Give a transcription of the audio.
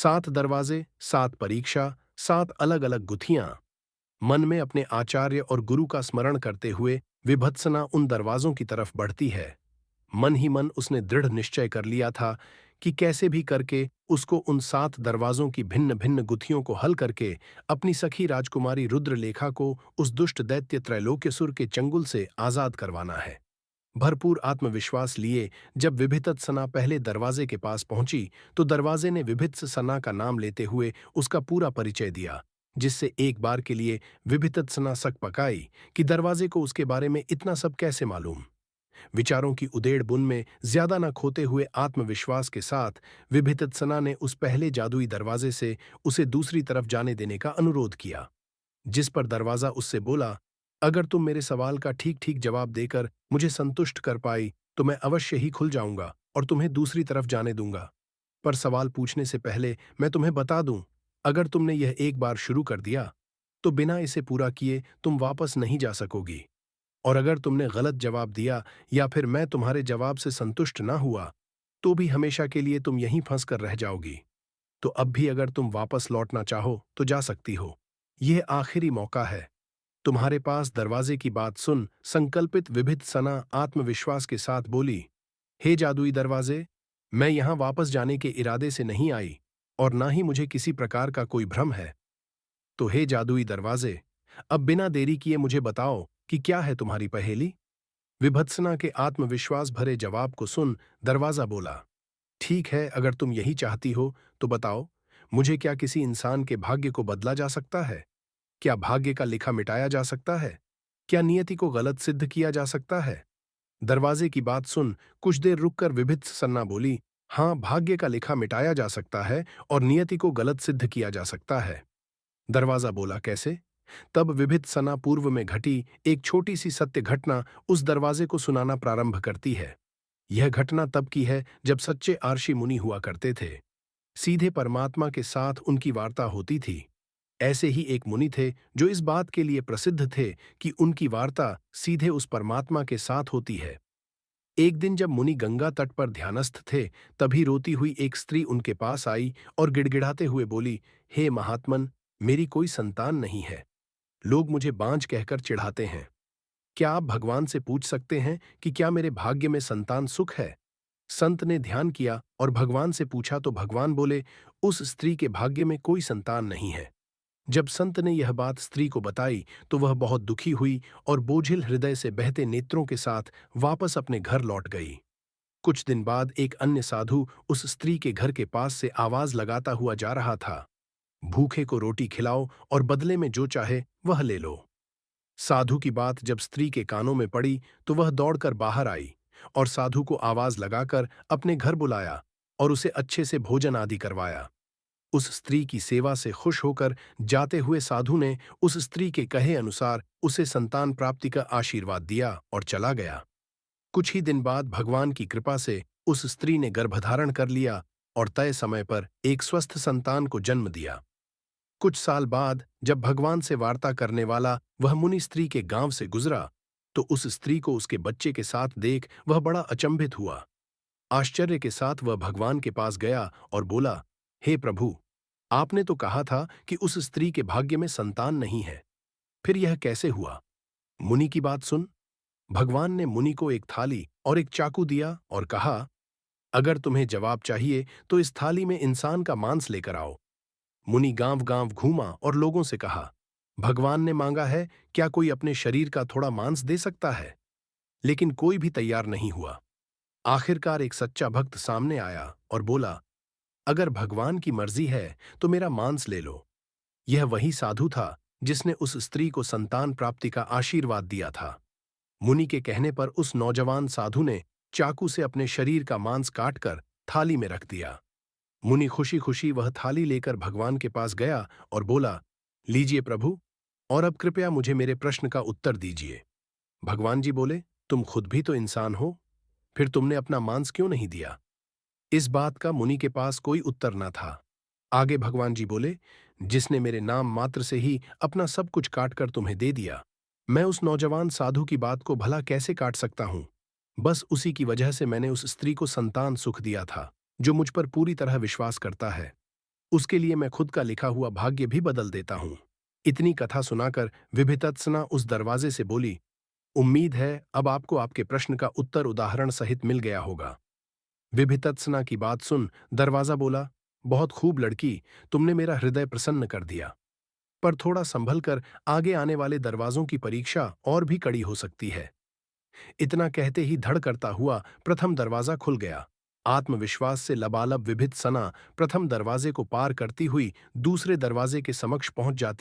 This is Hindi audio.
7 दरवाजे, 7 परीक्षा, 7 अलग-अलग गुत्थियां। मन में अपने आचार्य और गुरु का स्मरण करते हुए विभत्सना उन दरवाजों की तरफ बढ़ती है। मन ही मन उसने दृढ़ निश्चय कर लिया था कि कैसे भी करके उसको उन 7 दरवाजों की भिन्न भिन्न गुत्थियों को हल करके अपनी सखी राजकुमारी रुद्रलेखा को उस दुष्ट दैत्य त्रैलोक्यसुर के चंगुल से आजाद करवाना है। भरपूर आत्मविश्वास लिए जब विभित्सना पहले दरवाजे के पास पहुंची तो दरवाजे ने विभित्सना का नाम लेते हुए उसका पूरा परिचय दिया, जिससे एक बार के लिए विभित्सना सक पकाई कि दरवाजे को उसके बारे में इतना सब कैसे मालूम। विचारों की उदेड़ बुन में ज्यादा न खोते हुए आत्मविश्वास के साथ विभित्सना ने उस पहले जादुई दरवाजे से उसे दूसरी तरफ जाने देने का अनुरोध किया। जिस पर दरवाजा उससे बोला, अगर तुम मेरे सवाल का ठीक ठीक जवाब देकर मुझे संतुष्ट कर पाई तो मैं अवश्य ही खुल जाऊंगा और तुम्हें दूसरी तरफ जाने दूंगा। पर सवाल पूछने से पहले मैं तुम्हें बता दूं, अगर तुमने यह एक बार शुरू कर दिया तो बिना इसे पूरा किए तुम वापस नहीं जा सकोगी। और अगर तुमने गलत जवाब दिया या फिर मैं तुम्हारे जवाब से संतुष्ट ना हुआ तो भी हमेशा के लिए तुम यहीं फंस कर रह जाओगी। तो अब भी अगर तुम वापस लौटना चाहो तो जा सकती हो। यह आखिरी मौका है तुम्हारे पास। दरवाजे की बात सुन संकल्पित विभित्सना आत्मविश्वास के साथ बोली, हे जादुई दरवाजे, मैं यहां वापस जाने के इरादे से नहीं आई और ना ही मुझे किसी प्रकार का कोई भ्रम है। तो हे जादुई दरवाजे, अब बिना देरी किए मुझे बताओ कि क्या है तुम्हारी पहेली। विभत्सना के आत्मविश्वास भरे जवाब को सुन दरवाजा बोला, ठीक है, अगर तुम यही चाहती हो तो बताओ, मुझे क्या किसी इंसान के भाग्य को बदला जा सकता है? क्या भाग्य का लिखा मिटाया जा सकता है? क्या नियति को गलत सिद्ध किया जा सकता है? दरवाजे की बात सुन कुछ देर रुककर विभित्सना बोली, हाँ, भाग्य का लिखा मिटाया जा सकता है और नियति को गलत सिद्ध किया जा सकता है। दरवाजा बोला, कैसे? तब विभित्सना पूर्व में घटी एक छोटी सी सत्य घटना उस दरवाजे को सुनाना प्रारंभ करती है। यह घटना तब की है जब सच्चे आर्षि मुनि हुआ करते थे। सीधे परमात्मा के साथ उनकी वार्ता होती थी। ऐसे ही एक मुनि थे जो इस बात के लिए प्रसिद्ध थे कि उनकी वार्ता सीधे उस परमात्मा के साथ होती है। एक दिन जब मुनि गंगा तट पर ध्यानस्थ थे, तभी रोती हुई एक स्त्री उनके पास आई और गिड़गिड़ाते हुए बोली, हे महात्मन, मेरी कोई संतान नहीं है। लोग मुझे बांझ कहकर चिढ़ाते हैं। क्या आप भगवान से पूछ सकते हैं कि क्या मेरे भाग्य में संतान सुख है? संत ने ध्यान किया और भगवान से पूछा तो भगवान बोले, उस स्त्री के भाग्य में कोई संतान नहीं है। जब संत ने यह बात स्त्री को बताई तो वह बहुत दुखी हुई और बोझिल हृदय से बहते नेत्रों के साथ वापस अपने घर लौट गई। कुछ दिन बाद एक अन्य साधु उस स्त्री के घर के पास से आवाज लगाता हुआ जा रहा था, भूखे को रोटी खिलाओ और बदले में जो चाहे वह ले लो। साधु की बात जब स्त्री के कानों में पड़ी तो वह दौड़कर बाहर आई और साधु को आवाज लगाकर अपने घर बुलाया और उसे अच्छे से भोजन आदि करवाया। उस स्त्री की सेवा से खुश होकर जाते हुए साधु ने उस स्त्री के कहे अनुसार उसे संतान प्राप्ति का आशीर्वाद दिया और चला गया। कुछ ही दिन बाद भगवान की कृपा से उस स्त्री ने गर्भधारण कर लिया और तय समय पर एक स्वस्थ संतान को जन्म दिया। कुछ साल बाद जब भगवान से वार्ता करने वाला वह मुनि स्त्री के गांव से गुजरा तो उस स्त्री को उसके बच्चे के साथ देख वह बड़ा अचंभित हुआ। आश्चर्य के साथ वह भगवान के पास गया और बोला, हे प्रभु, आपने तो कहा था कि उस स्त्री के भाग्य में संतान नहीं है, फिर यह कैसे हुआ? मुनि की बात सुन। भगवान ने मुनि को एक थाली और एक चाकू दिया और कहा, अगर तुम्हें जवाब चाहिए तो इस थाली में इंसान का मांस लेकर आओ। मुनि गांव गांव घूमा और लोगों से कहा, भगवान ने मांगा है, क्या कोई अपने शरीर का थोड़ा मांस दे सकता है? लेकिन कोई भी तैयार नहीं हुआ। आखिरकार एक सच्चा भक्त सामने आया और बोला, अगर भगवान की मर्जी है तो मेरा मांस ले लो। यह वही साधु था जिसने उस स्त्री को संतान प्राप्ति का आशीर्वाद दिया था। मुनि के कहने पर उस नौजवान साधु ने चाकू से अपने शरीर का मांस काटकर थाली में रख दिया। मुनि खुशी खुशी वह थाली लेकर भगवान के पास गया और बोला, लीजिए प्रभु, और अब कृपया मुझे मेरे प्रश्न का उत्तर दीजिए। भगवान जी बोले, तुम खुद भी तो इंसान हो, फिर तुमने अपना मांस क्यों नहीं दिया? इस बात का मुनि के पास कोई उत्तर न था। आगे भगवान जी बोले, जिसने मेरे नाम मात्र से ही अपना सब कुछ काटकर तुम्हें दे दिया, मैं उस नौजवान साधु की बात को भला कैसे काट सकता हूं? बस उसी की वजह से मैंने उस स्त्री को संतान सुख दिया था, जो मुझ पर पूरी तरह विश्वास करता है। उसके लिए मैं खुद का लिखा हुआ भाग्य भी बदल देता हूं। इतनी कथा सुनाकर विभितत्सना उस दरवाजे से बोली, उम्मीद है अब आपको आपके प्रश्न का उत्तर उदाहरण सहित मिल गया होगा। विभितत्सना की बात सुन दरवाजा बोला, बहुत खूब लड़की, तुमने मेरा हृदय प्रसन्न कर दिया। पर थोड़ा संभल कर आगे आने वाले दरवाजों की परीक्षा और भी कड़ी हो सकती है। इतना कहते ही धड़ करता हुआ प्रथम दरवाजा खुल गया। आत्मविश्वास से लबालब विभित सना प्रथम दरवाजे को पार करती हुई दूसरे दरवाजे के समक्ष पहुंच जाती